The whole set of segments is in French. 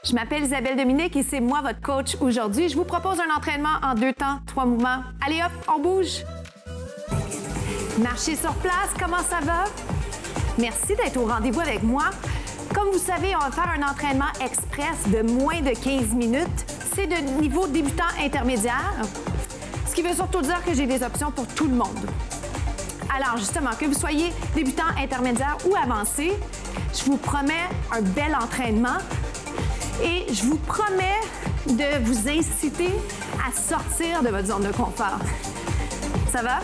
Je m'appelle Isabelle Dominique et c'est moi votre coach aujourd'hui. Je vous propose un entraînement en 2 temps, 3 mouvements. Allez hop, on bouge. Marchez sur place, comment ça va? Merci d'être au rendez-vous avec moi. Comme vous savez, on va faire un entraînement express de moins de 15 minutes. C'est de niveau débutant intermédiaire, ce qui veut surtout dire que j'ai des options pour tout le monde. Alors justement, que vous soyez débutant, intermédiaire ou avancé, je vous promets un bel entraînement et je vous promets de vous inciter à sortir de votre zone de confort. Ça va?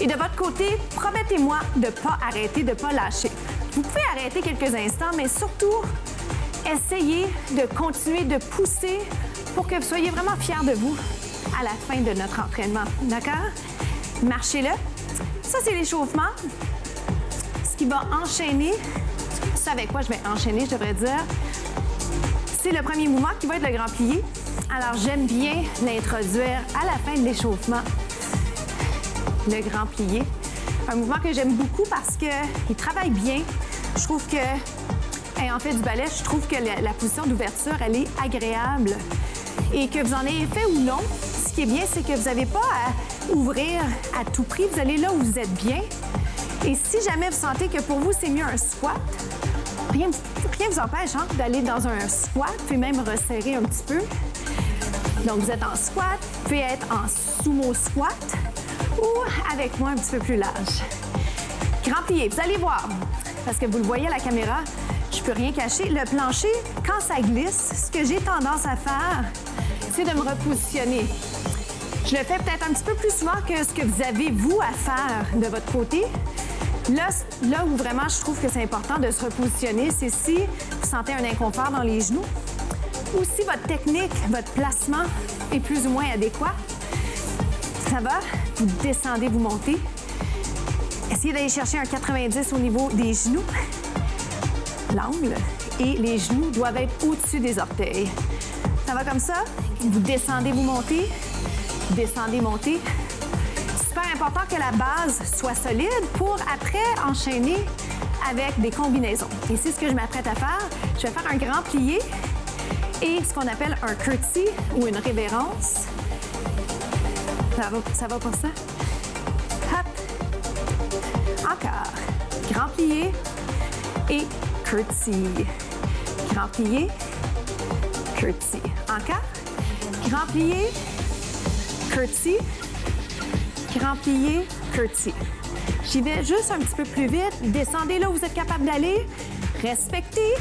Et de votre côté, promettez-moi de ne pas arrêter, de ne pas lâcher. Vous pouvez arrêter quelques instants, mais surtout, essayez de continuer de pousser pour que vous soyez vraiment fiers de vous à la fin de notre entraînement. D'accord? Marchez-le. Ça, c'est l'échauffement. Ce qui va enchaîner, c'est avec quoi je vais enchaîner, je devrais dire, c'est le premier mouvement qui va être le grand plié. Alors, j'aime bien l'introduire à la fin de l'échauffement. Le grand plié. Un mouvement que j'aime beaucoup parce qu'il travaille bien. Je trouve que, ayant fait du ballet, je trouve que la position d'ouverture, elle est agréable. Et que vous en ayez fait ou non, ce qui est bien, c'est que vous n'avez pas à ouvrir à tout prix. Vous allez là où vous êtes bien. Et si jamais vous sentez que pour vous, c'est mieux un squat, rien ne vous empêche d'aller dans un squat, vous pouvez même resserrer un petit peu. Donc, vous êtes en squat, vous pouvez être en sumo squat ou avec moi un petit peu plus large. Grand plié, vous allez voir, parce que vous le voyez à la caméra, je ne peux rien cacher. Le plancher, quand ça glisse, ce que j'ai tendance à faire, c'est de me repositionner. Je le fais peut-être un petit peu plus souvent que ce que vous avez, vous, à faire de votre côté. Là où vraiment je trouve que c'est important de se repositionner, c'est si vous sentez un inconfort dans les genoux ou si votre technique, votre placement est plus ou moins adéquat. Ça va? Vous descendez, vous montez. Essayez d'aller chercher un 90 au niveau des genoux, l'angle, et les genoux doivent être au-dessus des orteils. Ça va comme ça? Vous descendez, vous montez, descendez, montez. Super important que la base soit solide pour après enchaîner avec des combinaisons. Et c'est ce que je m'apprête à faire. Je vais faire un grand plié et ce qu'on appelle un curtsy ou une révérence. Ça va pour ça? Hop. Encore. Grand plié et curtsy. Grand plié, curtsy. Encore. Grand plié, curtsy. Grand plié, curtsy. J'y vais juste un petit peu plus vite. Descendez là où vous êtes capable d'aller. Respectez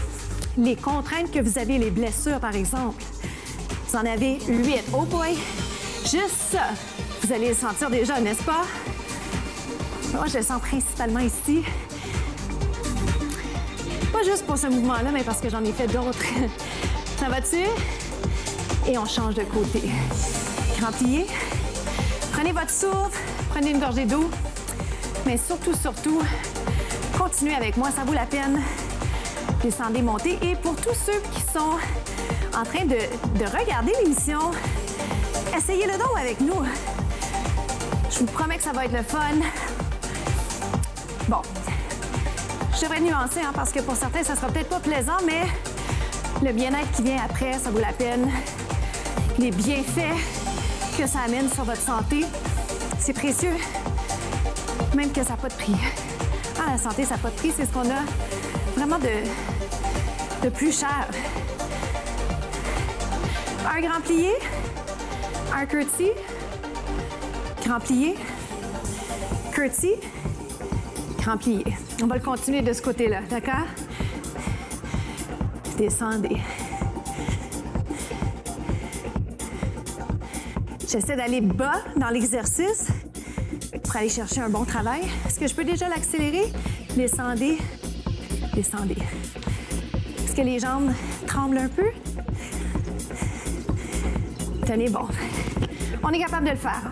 les contraintes que vous avez, les blessures par exemple. Vous en avez 8. Oh boy! Juste ça. Vous allez le sentir déjà, n'est-ce pas? Moi, je le sens principalement ici. Pas juste pour ce mouvement-là, mais parce que j'en ai fait d'autres. Ça va-tu? Et on change de côté. Grand plié. Prenez votre souffle, prenez une gorgée d'eau. Mais surtout, continuez avec moi, ça vaut la peine. Descendez, montez. Et pour tous ceux qui sont en train de regarder l'émission, essayez-le donc avec nous. Je vous promets que ça va être le fun. Bon, je devrais nuancer parce que pour certains, ça sera peut-être pas plaisant, mais le bien-être qui vient après, ça vaut la peine. Les bienfaits que ça amène sur votre santé, c'est précieux, même que ça n'a pas de prix. La santé, ça n'a pas de prix, c'est ce qu'on a vraiment de plus cher. Un grand plié, un curtsy, grand plié, curtsy, grand plié. On va le continuer de ce côté-là, d'accord? Descendez. J'essaie d'aller bas dans l'exercice pour aller chercher un bon travail. Est-ce que je peux déjà l'accélérer? Descendez, descendez. Est-ce que les jambes tremblent un peu? Tenez bon. On est capable de le faire.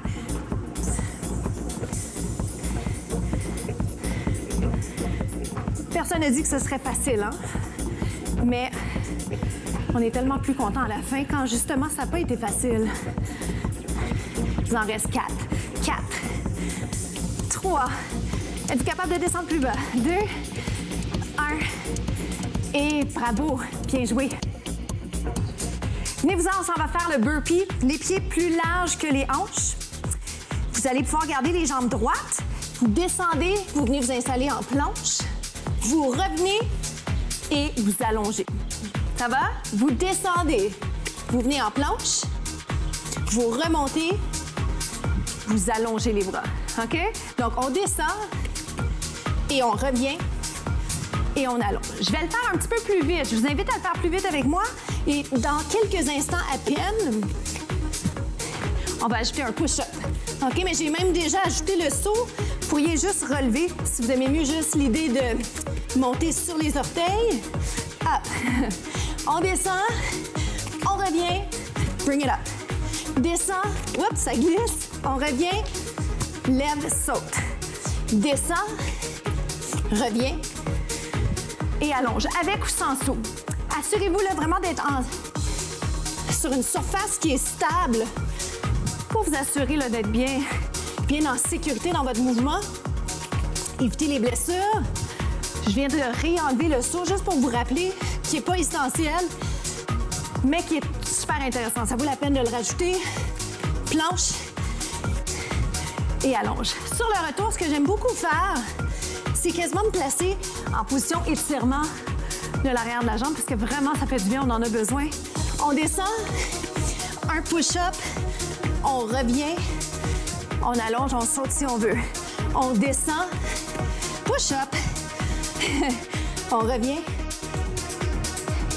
Personne n'a dit que ce serait facile, mais on est tellement plus content à la fin quand justement ça n'a pas été facile. Il en reste 4. 4. 3. Êtes-vous capable de descendre plus bas? 2. 1. Et bravo. Bien joué. Venez-vous-en, on s'en va faire le burpee. Les pieds plus larges que les hanches. Vous allez pouvoir garder les jambes droites. Vous descendez, vous venez vous installer en planche. Vous revenez et vous allongez. Ça va? Vous descendez, vous venez en planche. Vous remontez, vous allongez les bras. OK? Donc, on descend et on revient et on allonge. Je vais le faire un petit peu plus vite. Je vous invite à le faire plus vite avec moi. Et dans quelques instants à peine, on va ajouter un push-up. OK? Mais j'ai même déjà ajouté le saut. Vous pourriez juste relever, si vous aimez mieux juste l'idée de monter sur les orteils. Up. On descend, on revient, bring it up. Descend, oups, ça glisse, on revient, lève, saute. Descend, revient et allonge, avec ou sans saut. Assurez-vous là, vraiment d'être sur une surface qui est stable pour vous assurer là, d'être bien en sécurité dans votre mouvement. Évitez les blessures. Je viens de réenlever le saut juste pour vous rappeler qu'il n'est pas essentiel, mais qui est super intéressant. Ça vaut la peine de le rajouter. Planche et allonge. Sur le retour, ce que j'aime beaucoup faire, c'est quasiment me placer en position étirement de l'arrière de la jambe, parce que vraiment, ça fait du bien, on en a besoin. On descend, un push-up, on revient, on allonge, on saute si on veut. On descend, push-up, on revient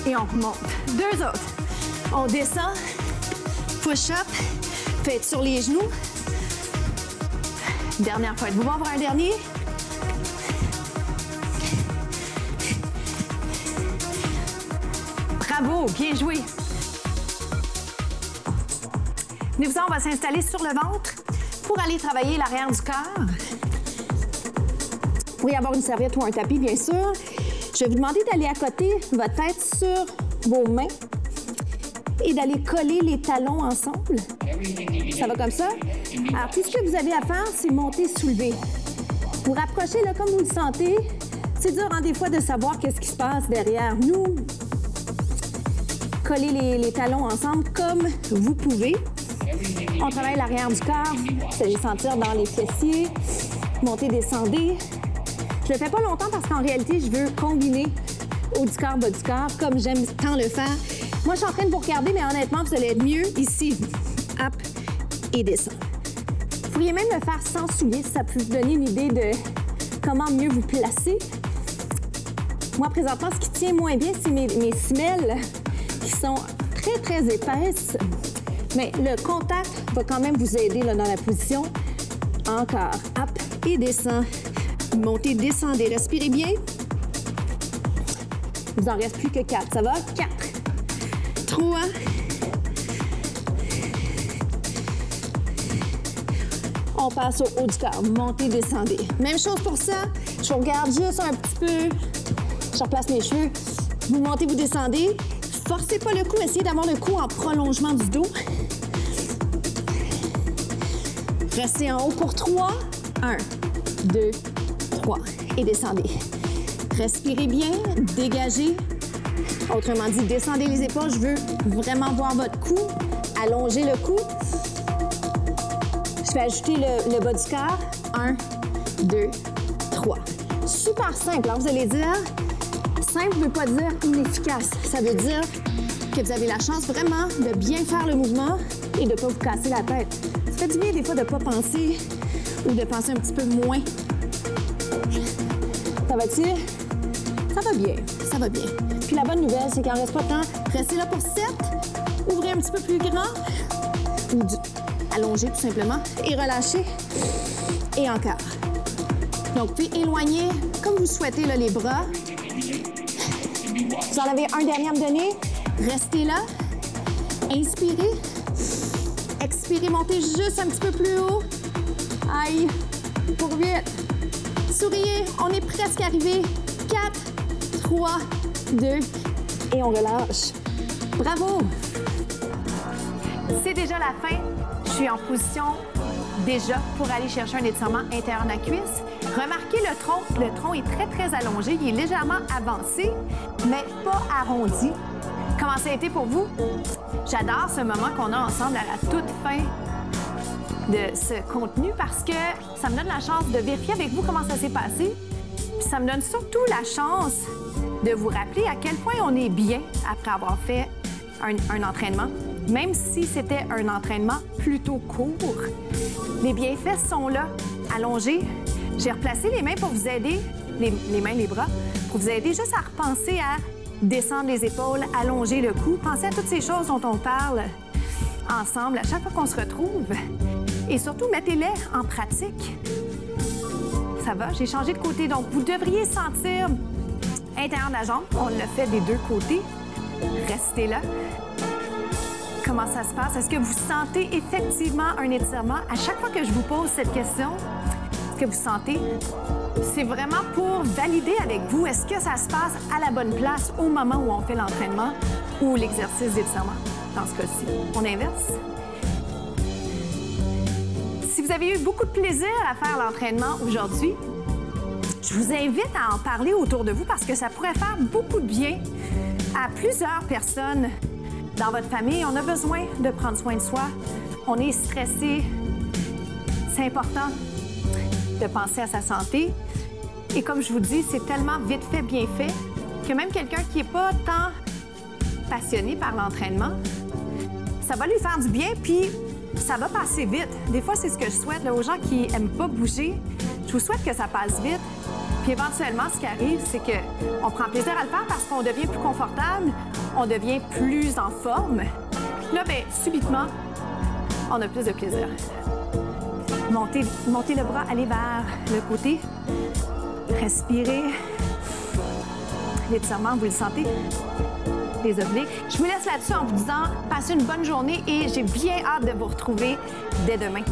et on remonte. Deux autres. On descend, push-up, faites sur les genoux. Dernière fois. Êtes-vous bon pour un dernier? Bravo, bien joué. Venez-vous-en, on va s'installer sur le ventre pour aller travailler l'arrière du corps. Vous pourriez avoir une serviette ou un tapis, bien sûr. Je vais vous demander d'aller accoter votre tête sur vos mains et d'aller coller les talons ensemble. Ça va comme ça? Alors, tout ce que vous avez à faire, c'est monter, soulever. Vous rapprochez là, comme vous le sentez. C'est dur, hein, des fois, de savoir qu'est-ce qui se passe derrière nous. Collez les talons ensemble comme vous pouvez. On travaille l'arrière du corps. Vous allez sentir dans les fessiers. Montez, descendez. Je le fais pas longtemps parce qu'en réalité, je veux combiner haut du corps, bas du corps, comme j'aime tant le faire. Moi, je suis en train de vous regarder, mais honnêtement, vous allez être mieux ici. Up et descendre. Vous pourriez même le faire sans souliers, si ça peut vous donner une idée de comment mieux vous placer. Moi, présentement, ce qui tient moins bien, c'est mes semelles qui sont très, très épaisses. Mais le contact va quand même vous aider là, dans la position. Encore. Up et descend. Montez, descendez. Respirez bien. Il vous en reste plus que 4. Ça va? 4. 3. On passe au haut du corps. Montez, descendez. Même chose pour ça. Je regarde juste un petit peu. Je replace mes cheveux. Vous montez, vous descendez. Forcez pas le cou. Essayez d'avoir le cou en prolongement du dos. Restez en haut pour 3. 1, 2, 3. Et descendez. Respirez bien. Dégagez. Autrement dit, descendez les épaules. Je veux vraiment voir votre cou. Allongez le cou. Je vais ajouter le bas du corps. 1, 2, 3. Super simple. Alors, vous allez dire, simple ne veut pas dire inefficace. Ça veut dire que vous avez la chance vraiment de bien faire le mouvement et de ne pas vous casser la tête. Ça fait du bien des fois de ne pas penser ou de penser un petit peu moins. Ça va-tu? Ça va bien. Ça va bien. Puis la bonne nouvelle, c'est qu'il n'en reste pas tant. Restez là pour 7. Ouvrez un petit peu plus grand. Ou allongez tout simplement. Et relâchez. Et encore. Donc, vous pouvez éloigner comme vous souhaitez là, les bras. Vous en avez un dernier à me donner. Restez là. Inspirez. Expirez, montez juste un petit peu plus haut. Aïe. Pour 8. Souriez. On est presque arrivé. 4, 3, 2. Et on relâche. Bravo. C'est déjà la fin. Je suis en position déjà pour aller chercher un étirement intérieur de la cuisse. Remarquez le tronc. Le tronc est très, très allongé. Il est légèrement avancé, mais pas arrondi. Comment ça a été pour vous? J'adore ce moment qu'on a ensemble à la toute fin de ce contenu parce que ça me donne la chance de vérifier avec vous comment ça s'est passé. Puis ça me donne surtout la chance de vous rappeler à quel point on est bien après avoir fait un entraînement. Même si c'était un entraînement plutôt court, les bienfaits sont là. Allongés. J'ai replacé les mains pour vous aider, les mains, les bras, pour vous aider juste à repenser à descendre les épaules, allonger le cou. Pensez à toutes ces choses dont on parle ensemble à chaque fois qu'on se retrouve. Et surtout, mettez-les en pratique. Ça va? J'ai changé de côté. Donc, vous devriez sentir l'intérieur de la jambe. On l'a fait des deux côtés. Restez là. Comment ça se passe? Est-ce que vous sentez effectivement un étirement? À chaque fois que je vous pose cette question, est-ce que vous sentez? C'est vraiment pour valider avec vous, est-ce que ça se passe à la bonne place au moment où on fait l'entraînement ou l'exercice d'étirement? Dans ce cas-ci, on inverse. Si vous avez eu beaucoup de plaisir à faire l'entraînement aujourd'hui, je vous invite à en parler autour de vous parce que ça pourrait faire beaucoup de bien à plusieurs personnes dans votre famille. On a besoin de prendre soin de soi. On est stressé. C'est important de penser à sa santé. Et comme je vous dis, c'est tellement vite fait, bien fait, que même quelqu'un qui n'est pas tant passionné par l'entraînement, ça va lui faire du bien, puis ça va passer vite. Des fois, c'est ce que je souhaite là, aux gens qui n'aiment pas bouger. Je vous souhaite que ça passe vite. Puis éventuellement, ce qui arrive, c'est qu'on prend plaisir à le faire parce qu'on devient plus confortable, on devient plus en forme. Là, bien, subitement, on a plus de plaisir. Montez le bras, allez vers le côté. Respirez. L'étirement, vous le sentez? Les obliques. Je vous laisse là-dessus en vous disant, passez une bonne journée et j'ai bien hâte de vous retrouver dès demain.